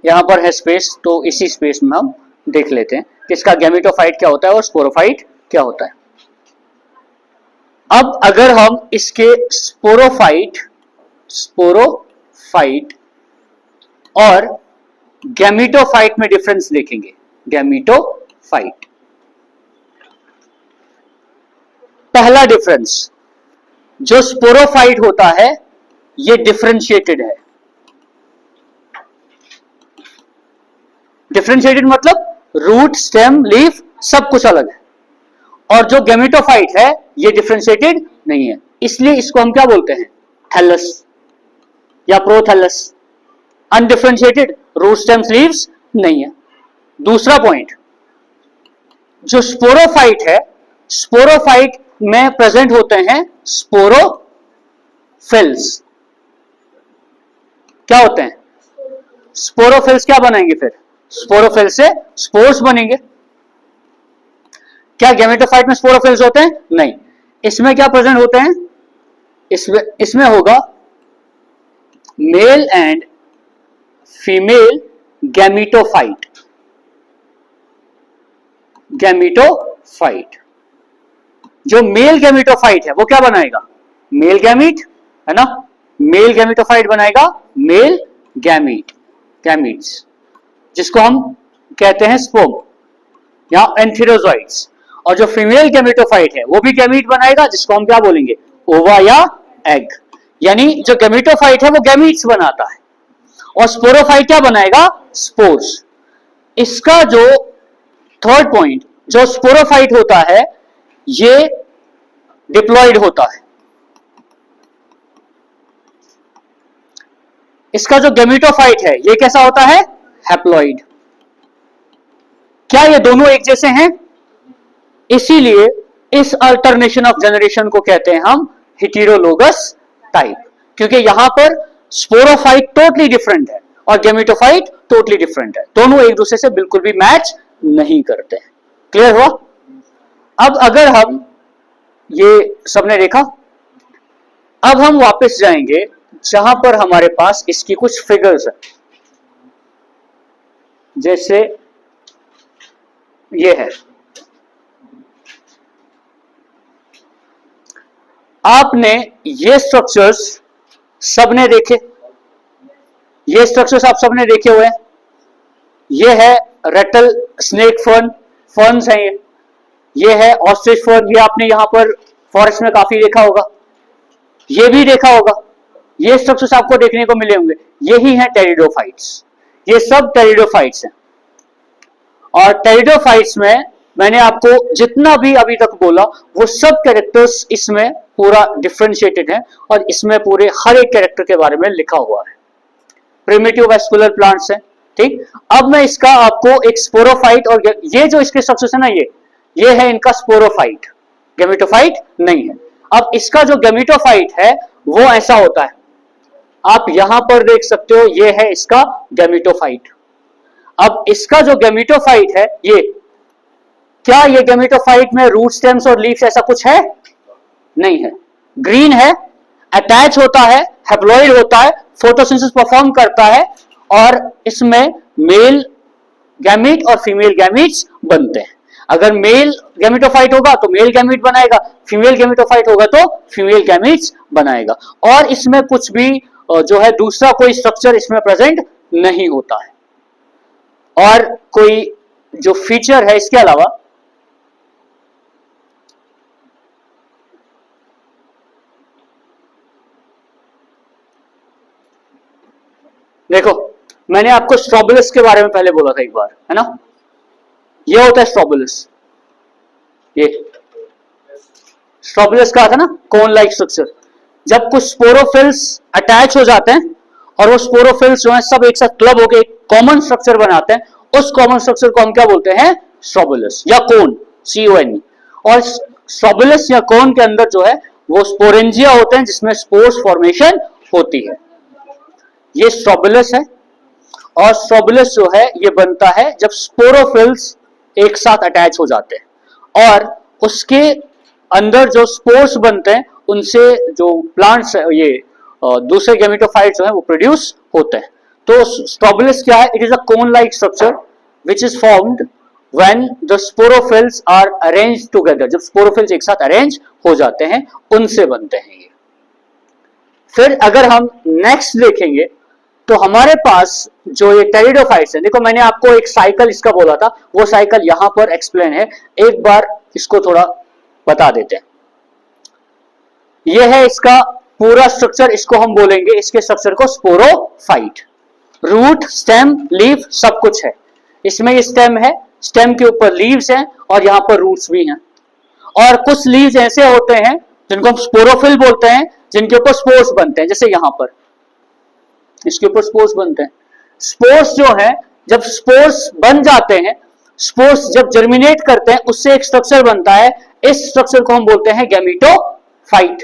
यहां पर है स्पेस, तो इसी स्पेस में हम देख लेते हैं कि इसका गैमेटोफाइट क्या होता है और स्पोरोफाइट क्या होता है। अब अगर हम इसके स्पोरोफाइट और गैमेटोफाइट में डिफरेंस देखेंगे। गैमेटोफाइट, पहला डिफरेंस, जो स्पोरोफाइट होता है ये डिफरेंशिएटेड है। डिफरेंशिएटेड मतलब रूट, स्टेम, लीफ सब कुछ अलग है। और जो गैमेटोफाइट है ये डिफरेंशिएटेड नहीं है, इसलिए इसको हम क्या बोलते हैं? थैलस या prothallus. Undifferentiated, root, stems, leaves नहीं है। दूसरा पॉइंट, जो स्पोरोफाइट है, स्पोरोफाइट में प्रेजेंट होते हैं स्पोरोफिल्स। क्या होते हैं? स्पोरोफिल्स क्या बनाएंगे? फिर स्पोरोफिल से स्पोर्स बनेंगे। क्या गैमेटोफाइट में स्पोरोफिल्स होते हैं? नहीं। इसमें क्या प्रेजेंट होते हैं? इसमें होगा male and female gametophyte. Gametophyte, जो मेल गैमेटोफाइट है वो क्या बनाएगा? मेल गैमीट, है ना? मेल गैमेटोफाइट बनाएगा मेल गैमीट्स, जिसको हम कहते हैं स्पर्म या एंथेरोजॉइड्स। और जो फीमेल गैमेटोफाइट है वो भी गैमीट बनाएगा, जिसको हम क्या बोलेंगे? ओवा या एग। यानी जो गैमेटोफाइट है वो गैमीट्स बनाता है, और स्पोरोफाइट क्या बनाएगा? स्पोर्स। इसका जो थर्ड पॉइंट, जो स्पोरोफाइट होता है ये डिप्लॉइड होता है। इसका जो गैमेटोफाइट है ये कैसा होता है? हैप्लॉइड। क्या ये दोनों एक जैसे हैं? इसीलिए इस अल्टरनेशन ऑफ जनरेशन को कहते हैं हम हेटेरोलोगस टाइप, क्योंकि यहां पर स्पोरोफाइट टोटली डिफरेंट है और गेमेटोफाइट टोटली डिफरेंट है, दोनों एक दूसरे से बिल्कुल भी मैच नहीं करते हैं। क्लियर हुआ? अब अगर हम ये सबने देखा, अब हम वापस जाएंगे जहां पर हमारे पास इसकी कुछ फिगर्स है, जैसे ये है। आपने ये स्ट्रक्चर्स सबने देखे, ये स्ट्रक्चर्स आप सबने देखे हुए हैं। ये है रेटल स्नेक फर्न, फर्न्स हैं ये है ऑस्ट्रिच फर्न, ये आपने यहां पर फॉरेस्ट में काफी देखा होगा, ये भी देखा होगा, ये स्ट्रक्चर्स आपको देखने को मिले होंगे। यही है टेरिडोफाइट्स, ये सब टेरिडोफाइट्स हैं। और टेरिडोफाइट्स में मैंने आपको जितना भी अभी तक बोला वो सब कैरेक्टर्स इसमें पूरा डिफरेंशिएटेड है और इसमें पूरे हर एक कैरेक्टर के बारे में लिखा हुआ है। प्रिमिटिव वेस्कुलर प्लांट्स है, ठीक। अब मैं इसका आपको एक स्पोरोफाइट, और ये जो इसके स्ट्रक्चर्स है ना, ये है इनका स्पोरोफाइट, गेमेटोफाइट नहीं है। अब इसका जो गेमेटोफाइट है वो ऐसा होता है, आप यहां पर देख सकते हो, ये है इसका गेमेटोफाइट। अब इसका जो गेमेटोफाइट है, ये क्या ये गेमेटोफाइट में रूट स्टेम्स और लीव्स ऐसा कुछ है? नहीं है। ग्रीन है, अटैच होता है, हैप्लॉइड होता है, फोटोसिंथेसिस परफॉर्म करता है और इसमें मेल गैमीट और फीमेल गैमीट्स बनते हैं। अगर मेल गैमेटोफाइट होगा तो मेल गैमीट बनाएगा, फीमेल गैमेटोफाइट होगा तो फीमेल गैमीट्स बनाएगा। और इसमें कुछ भी जो है दूसरा कोई स्ट्रक्चर इसमें प्रेजेंट नहीं होता है। और कोई जो फीचर है इसके अलावा, देखो मैंने आपको स्ट्रोबुलस के बारे में पहले बोला था एक बार, है ना। ये होता है स्ट्रोबुलस, ये स्ट्रोबुलस का था ना, कोन लाइक स्ट्रक्चर। जब कुछ स्पोरोफिल्स अटैच हो जाते हैं और वो स्पोरोफिल्स जो है सब एक साथ क्लब होकर एक कॉमन स्ट्रक्चर बनाते हैं, उस कॉमन स्ट्रक्चर को हम क्या बोलते हैं? स्ट्रोबुलस या कोन, CONE। और स्ट्रोबुलस या कोन के अंदर जो है वो स्पोरेंजिया होते हैं जिसमें स्पोर्स फॉर्मेशन होती है। ये स्ट्रोबुलस है और स्ट्रोबुलस जो है ये बनता है जब स्पोरोफिल्स एक साथ अटैच हो जाते हैं और उसके अंदर जो स्पोर्स बनते हैं उनसे जो प्लांट्स ये दूसरे गैमेटोफाइट्स जो है वो प्रोड्यूस होते हैं। तो स्ट्रोबुलस क्या है? It is a cone like structure which is formed when the sporophylls are arranged together. जब स्पोरोफिल्स एक साथ अरेंज हो जाते हैं उनसे बनते हैं ये। फिर अगर हम नेक्स्ट देखेंगे तो हमारे पास जो ये टेरिडोफाइट्स है, देखो मैंने आपको एक साइकिल इसका बोला था, वो साइकिल यहां पर एक्सप्लेन है, एक बार इसको थोड़ा बता देते हैं। ये है इसका पूरा स्ट्रक्चर, इसको हम बोलेंगे इसके स्ट्रक्चर को स्पोरोफाइट। रूट, स्टेम, लीफ सब कुछ है इसमें। ये स्टेम है, स्टेम के ऊपर लीव्स हैं और यहां पर रूट्स भी हैं। और कुछ लीव्स ऐसे होते हैं जिनको हम स्पोरोफिल बोलते हैं, जिनके ऊपर स्पोर्स बनते हैं, जैसे यहां पर इसके ऊपर स्पोर्स बनते हैं। स्पोर्स जो है, जब स्पोर्स बन जाते हैं, स्पोर्स जब जर्मिनेट करते हैं उससे एक स्ट्रक्चर बनता है, इस स्ट्रक्चर को हम बोलते हैं गैमेटोफाइट।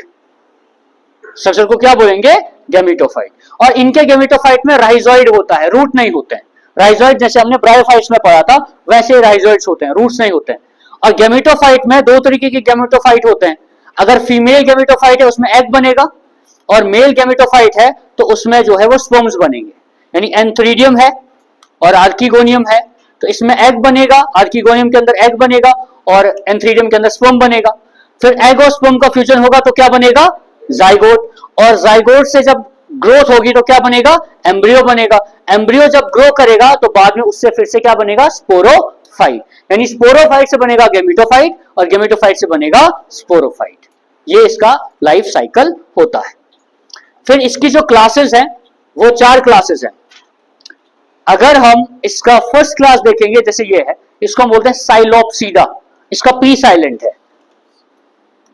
स्ट्रक्चर को क्या बोलेंगे? गैमेटोफाइट। और इनके गैमेटोफाइट में राइजोइड होता है, रूट नहीं होते हैं। राइजोइड जैसे हमने ब्रायोफाइट्स में पढ़ा था वैसे राइजोइड्स होते हैं, रूट्स नहीं होते हैं। और गैमेटोफाइट में दो तरीके के गैमेटोफाइट होते हैं। अगर फीमेल गैमेटोफाइट है उसमें एग बनेगा, और मेल गैमेटोफाइट है तो उसमें जो है वो स्पर्म्स बनेंगे। यानी एंथ्रीडियम है और आर्किगोनियम है तो इसमें एग बनेगा, आर्किगोनियम के अंदर एग बनेगा और एंथ्रीडियम के अंदर स्पर्म बनेगा। फिर एग और स्पर्म का फ्यूजन होगा तो क्या बनेगा? जाइगोट। और जाइगोट से जब ग्रोथ होगी तो क्या बनेगा? एम्ब्रियो बनेगा। एम्ब्रियो जब ग्रो करेगा तो बाद में उससे फिर से क्या बनेगा? स्पोरोफाइट। यानी स्पोरोफाइट से बनेगा गैमेटोफाइट और गैमेटोफाइट से बनेगा स्पोरोफाइट। ये इसका लाइफ साइकिल होता है। फिर इसकी जो क्लासेस हैं वो 4 क्लासेस हैं। अगर हम इसका फर्स्ट क्लास देखेंगे, जैसे ये है, इसको हम बोलते हैं साइलोप्सीडा। इसका P साइलेंट है,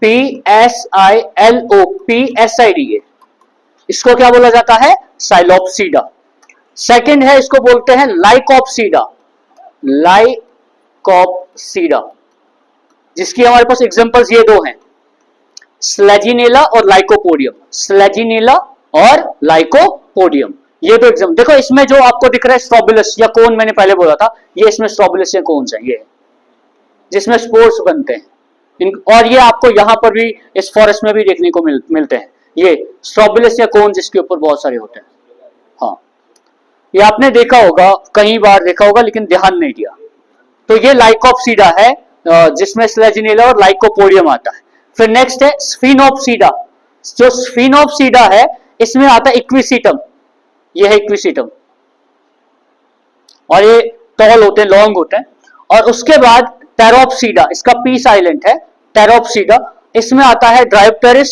PSILOPSID। इसको क्या बोला जाता है? साइलोप्सीडा। सेकंड है, इसको बोलते हैं लाइकोप्सीडा, लाइकोप्सीडा, जिसकी हमारे पास एग्जांपल्स ये दो हैं, स्लेजिनेला और लाइकोपोडियम। स्लेजिनेला और लाइकोपोडियम। पोडियम। ये तो एग्जाम देखो, इसमें जो आपको दिख रहा है स्ट्रोबिलस या कोन, मैंने पहले बोला था, ये इसमें स्ट्रोबिलस या कोन्स है, ये जिसमें स्पोर्स बनते हैं। और ये आपको यहां पर भी इस फॉरेस्ट में भी देखने को मिलते हैं, ये स्ट्रोबिलस या कोन्स इसके ऊपर बहुत सारे होते हैं। हाँ, ये आपने देखा होगा, कई बार देखा होगा, लेकिन ध्यान नहीं दिया। तो ये लाइकोप्सीडा है, जिसमें स्लेजिनेला और लाइकोपोडियम आता है। फिर नेक्स्ट है स्फिनोप्सीडा। जो स्फिनोप्सीडा है, इसमें आता है इक्विसिटम, ये है इक्विसिटम, और ये टॉल होते हैं, लॉन्ग होते हैं। और उसके बाद टेरोप्सीडा, इसका पी साइलेंट है, टेरोप्सीडा। इसमें आता है ड्रायोप्टेरिस,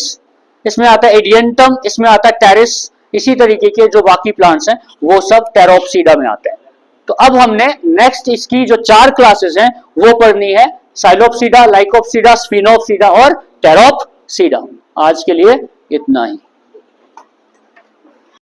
इसमें आता है एडियंटम, इसमें आता है टेरिस। इसी तरीके के जो बाकी प्लांट्स हैं वो सब टेरोप्सीडा में आते हैं। तो अब हमने नेक्स्ट इसकी जो 4 क्लासेस हैं वो पढ़नी है, साइलोप्सीडा, लाइकोप्सीडा, स्फिनोप्सीडा और टेरोप्सीडा। आज के लिए इतना ही।